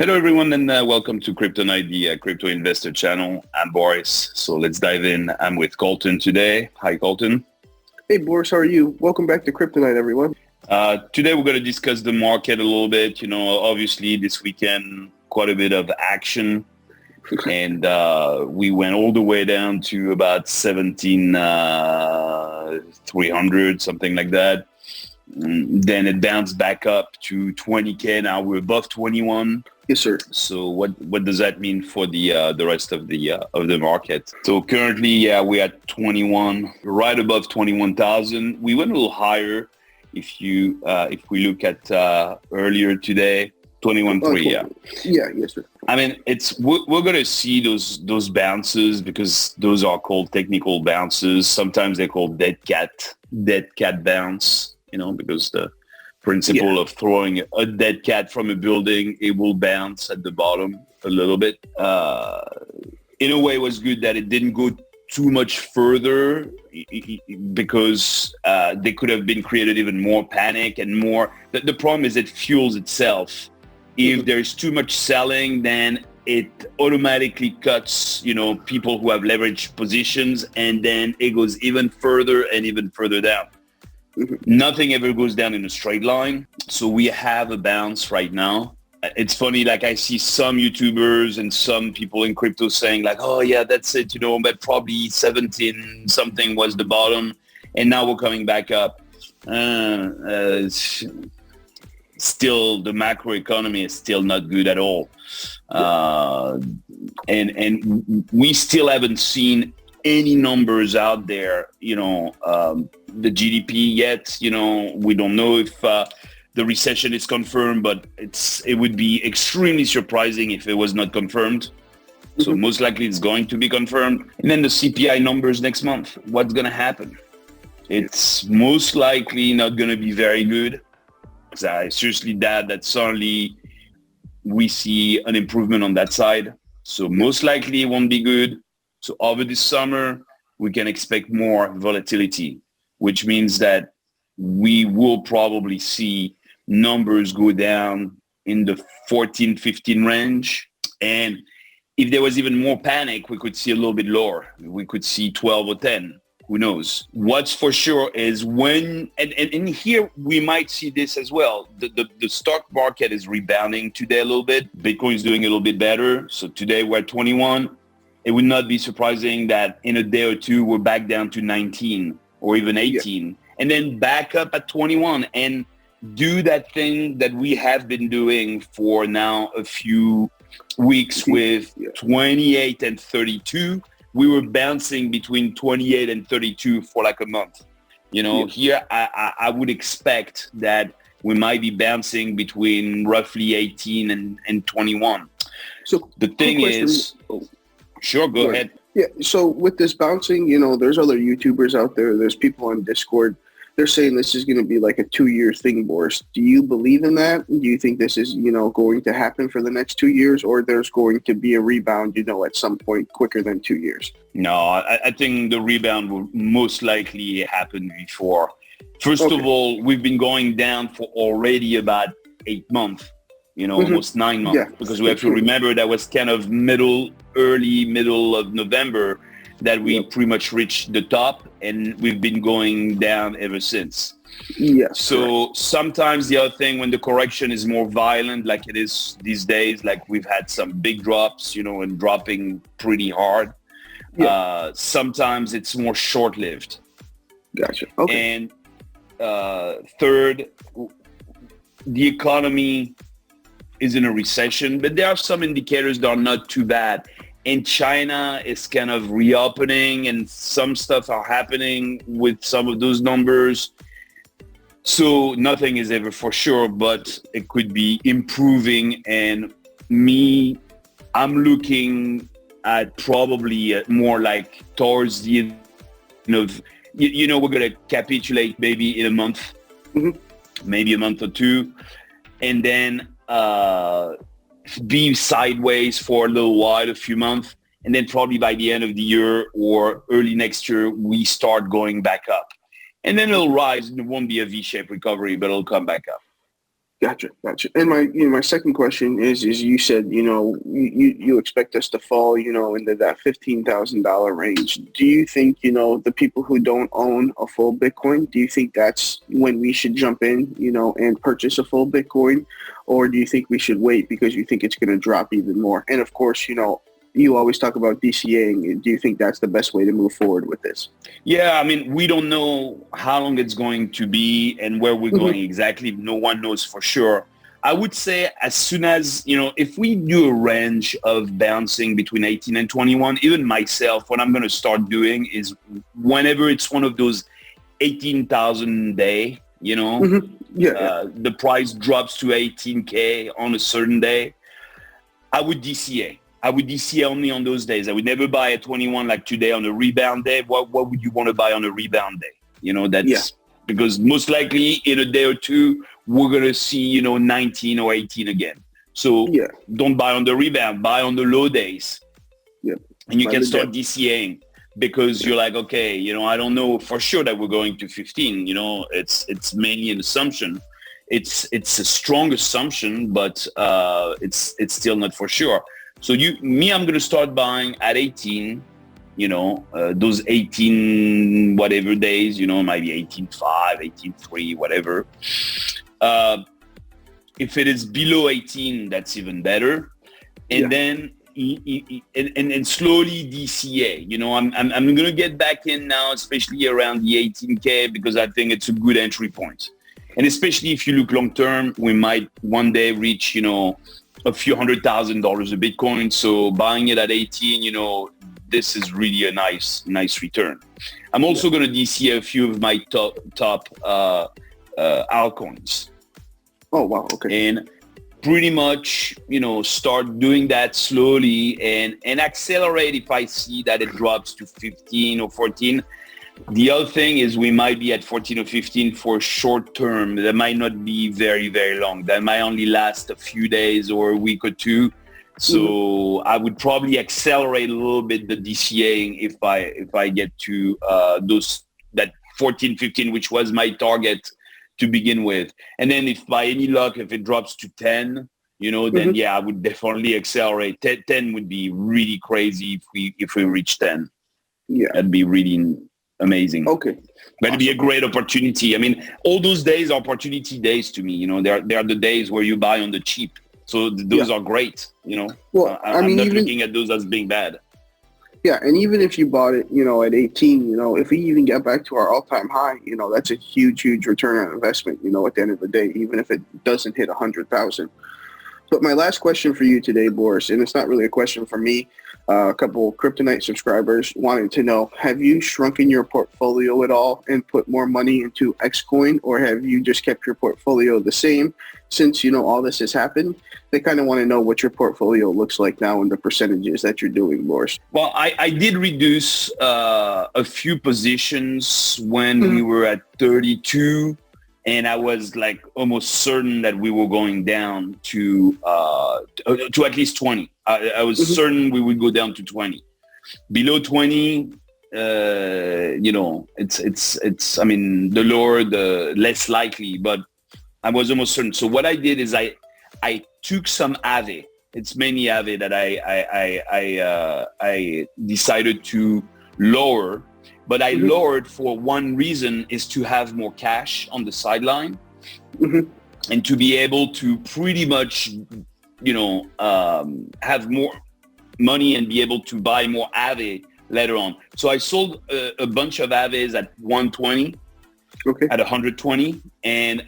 Hello, everyone, and welcome to Crypto Night, the crypto investor channel. I'm Boris, so let's dive in. I'm with Colton today. Hi, Colton. Hey, Boris, how are you? Welcome back to Crypto Night, everyone. Today, we're going to discuss the market a little bit. Obviously, this weekend, quite a bit of action, and we went all the way down to about 17,300, something like that. Then it bounced back up to 20K. Now we're above 21. Yes, sir. So what does that mean for the rest of the market? So currently, we're at 21, right above 21,000. We went a little higher if we look at earlier today, 21.3. Yes, sir. I mean, we're gonna see those bounces because those are called technical bounces. Sometimes they're called dead cat bounce. Because the principle of throwing a dead cat from a building, it will bounce at the bottom a little bit. In a way, it was good that it didn't go too much further because they could have been created even more panic and more. The problem is it fuels itself. If there's too much selling, then it automatically cuts, people who have leveraged positions, and then it goes even further and even further down. Nothing ever goes down in a straight line. So we have a bounce right now. It's funny, like I see some YouTubers and some people in crypto saying like, oh yeah, that's it, but probably 17 something was the bottom and now we're coming back up. Still, the macroeconomy is still not good at all. And we still haven't seen any numbers out there, the GDP yet, we don't know if the recession is confirmed, but it would be extremely surprising if it was not confirmed. So most likely it's going to be confirmed. And then the CPI numbers next month, what's going to happen? It's most likely not going to be very good. So I seriously doubt that suddenly we see an improvement on that side. So most likely it won't be good. So over this summer, we can expect more volatility, which means that we will probably see numbers go down in the 14, 15 range. And if there was even more panic, we could see a little bit lower. We could see 12 or 10. Who knows? What's for sure is when, and here we might see this as well. The stock market is rebounding today a little bit. Bitcoin is doing a little bit better. So today we're at 21. It would not be surprising that in a day or two, we're back down to 19 or even 18 and then back up at 21 and do that thing that we have been doing for now a few weeks with 28 and 32. We were bouncing between 28 and 32 for like a month. Here I would expect that we might be bouncing between roughly 18 and 21. So the thing is... Sure, go ahead. Yeah, so with this bouncing, there's other YouTubers out there. There's people on Discord. They're saying this is going to be like a 2-year thing, Boris. Do you believe in that? Do you think this is, going to happen for the next 2 years, or there's going to be a rebound, at some point quicker than 2 years? No, I think the rebound will most likely happen before. First of all, we've been going down for already about 8 months. Almost 9 months, because we have to remember that was kind of early middle of November that we pretty much reached the top, and we've been going down ever since. Yes. So sometimes the other thing, when the correction is more violent, like it is these days, like we've had some big drops, and dropping pretty hard. Sometimes it's more short-lived. Gotcha. Okay. And third, the economy is in a recession, but there are some indicators that are not too bad. And China is kind of reopening and some stuff are happening with some of those numbers. So nothing is ever for sure, but it could be improving. And I'm looking at probably more like towards the end of, we're going to capitulate maybe in a month, maybe a month or two. And then be sideways for a little while, a few months, and then probably by the end of the year or early next year, we start going back up. And then it'll rise, and it won't be a V-shaped recovery, but it'll come back up. Gotcha. And my second question is you said, you expect us to fall, into that $15,000 range. Do you think, the people who don't own a full Bitcoin, do you think that's when we should jump in, and purchase a full Bitcoin? Or do you think we should wait because you think it's going to drop even more? And of course, you always talk about DCAing. Do you think that's the best way to move forward with this? Yeah, I mean, we don't know how long it's going to be and where we're going exactly. No one knows for sure. I would say as soon as, if we do a range of bouncing between 18 and 21, even myself, what I'm going to start doing is whenever it's one of those 18,000 day, the price drops to 18K on a certain day, I would DCA. I would DCA only on those days. I would never buy at 21 like today on a rebound day. What would you want to buy on a rebound day? Because most likely in a day or two, we're going to see, 19 or 18 again. So don't buy on the rebound, buy on the low days. Yeah. And you can start DCAing because you're like, okay, I don't know for sure that we're going to 15. It's mainly an assumption. It's a strong assumption, but it's still not for sure. So I'm going to start buying at 18, those 18 whatever days, maybe 18.5, 18.3, whatever. If it is below 18, that's even better. And then and slowly DCA. I'm going to get back in now, especially around the 18K, because I think it's a good entry point. And especially if you look long term, we might one day reach, a few $100,000 of Bitcoin. So buying it at 18, this is really a nice return. I'm also going to DCA a few of my top altcoins. Oh, wow. Okay. And pretty much, start doing that slowly and accelerate if I see that it drops to 15 or 14. The other thing is we might be at 14 or 15 for short term. That might not be very, very long. That might only last a few days or a week or two. So I would probably accelerate a little bit the DCAing if I get to that 14, 15, which was my target to begin with. And then if by any luck, if it drops to 10, then I would definitely accelerate. 10 would be really crazy if we reach 10. Yeah. That'd be really amazing. Okay. But it'd be a great opportunity. I mean, all those days are opportunity days to me. They are the days where you buy on the cheap. So those are great. Well, I'm not looking at those as being bad. Yeah, and even if you bought it, at 18, if we even get back to our all-time high, that's a huge, huge return on investment, at the end of the day, even if it doesn't hit 100,000. But my last question for you today, Boris, and it's not really a question for me, a couple Kryptonite subscribers wanted to know, have you shrunken your portfolio at all and put more money into Xcoin, or have you just kept your portfolio the same since, all this has happened? They kind of want to know what your portfolio looks like now and the percentages that you're doing, Boris. Well, I did reduce a few positions when we were at 32. And I was like almost certain that we were going down to at least 20. I was certain we would go down to 20. Below 20, it's. I mean, the lower, the less likely. But I was almost certain. So what I did is I took some Aave. It's mainly Aave that I decided to lower. But I lowered for one reason, is to have more cash on the sideline and to be able to pretty much, have more money and be able to buy more Aave later on. So I sold a bunch of Aaves at 120, at 120, and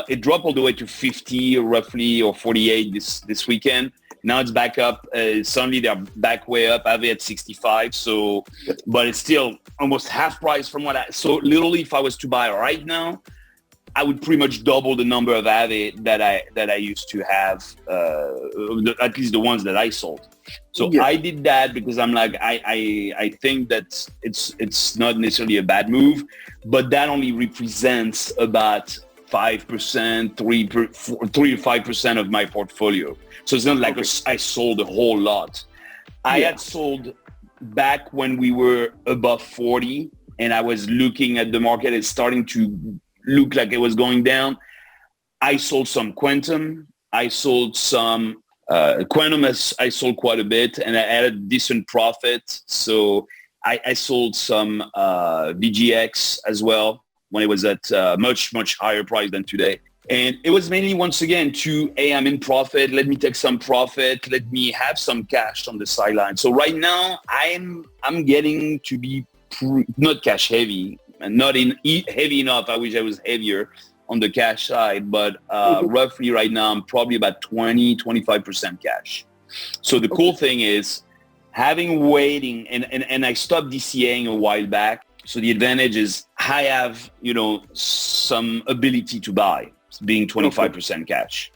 it dropped all the way to 50 roughly, or 48 this weekend. Now it's back up. Suddenly they're back way up. Aave at 65. So, but it's still almost half price from so literally if I was to buy right now, I would pretty much double the number of Aave that I used to have, at least the ones that I sold. So I did that because I'm like, I think that it's not necessarily a bad move, but that only represents about 5%, 3 to 5% of my portfolio. So it's not like I sold a whole lot. I had sold back when we were above 40 and I was looking at the market, it's starting to look like it was going down. I sold some Quantum. I sold some Quantum. I sold quite a bit, and I had a decent profit. So I sold some VGX as well when it was at much higher price than today. And it was mainly, once again, hey, I'm in profit. Let me take some profit. Let me have some cash on the sideline. So right now, I'm getting to be not cash heavy, and not heavy enough. I wish I was heavier on the cash side, but roughly right now, I'm probably about 25% cash. So the cool thing is waiting, and I stopped DCAing a while back. So the advantage is I have, some ability to buy, being 25% cash.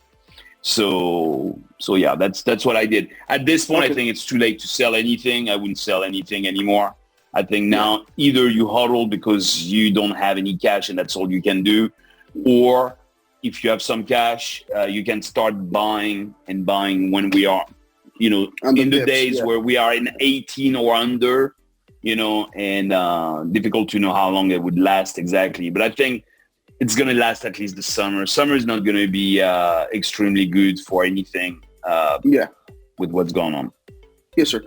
So yeah, that's what I did. At this point, I think it's too late to sell anything. I wouldn't sell anything anymore. I think now either you hodl because you don't have any cash and that's all you can do, or if you have some cash, you can start buying when we are, in the days where we are in 18 or under, and difficult to know how long it would last exactly. But I think it's going to last at least the summer. Summer is not going to be extremely good for anything with what's going on. Yes, sir.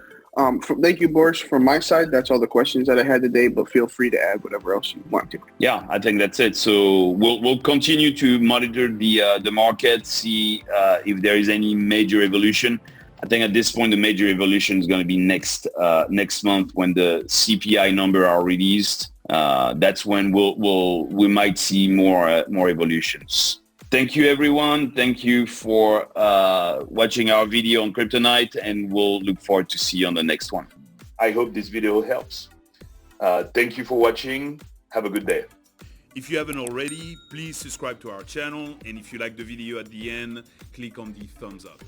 Thank you, Boris. From my side, that's all the questions that I had today, but feel free to add whatever else you want to. Yeah, I think that's it. So we'll continue to monitor the market, see if there is any major evolution. I think at this point, the major evolution is going to be next month when the CPI number are released. That's when we might see more evolutions. Thank you, everyone. Thank you for watching our video on Kryptonite, and we'll look forward to see you on the next one. I hope this video helps. Thank you for watching. Have a good day. If you haven't already, please subscribe to our channel, and if you like the video at the end, click on the thumbs up.